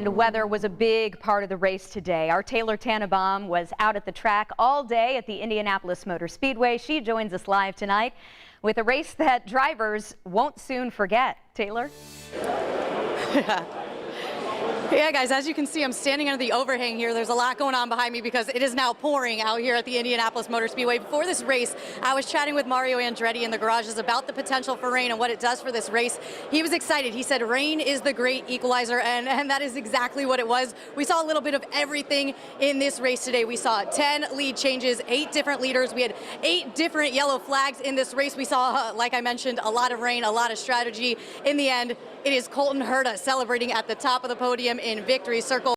And weather was a big part of the race today. Our Taylor Tannenbaum was out at the track all day at the Indianapolis Motor Speedway. She joins us live tonight with a race that drivers won't soon forget. Taylor? Yeah, guys, as you can see, I'm standing under the overhang here. There's a lot going on behind me because it is now pouring out here at the Indianapolis Motor Speedway. Before this race, I was chatting with Mario Andretti in the garages about the potential for rain and what it does for this race. He was excited. He said rain is the great equalizer, and that is exactly what it was. We saw a little bit of everything in this race today. We saw 10 lead changes, 8 different leaders. We had 8 different yellow flags in this race. We saw, like I mentioned, a lot of rain, a lot of strategy. In the end, it is Colton Herta celebrating at the top of the podium in victory circle.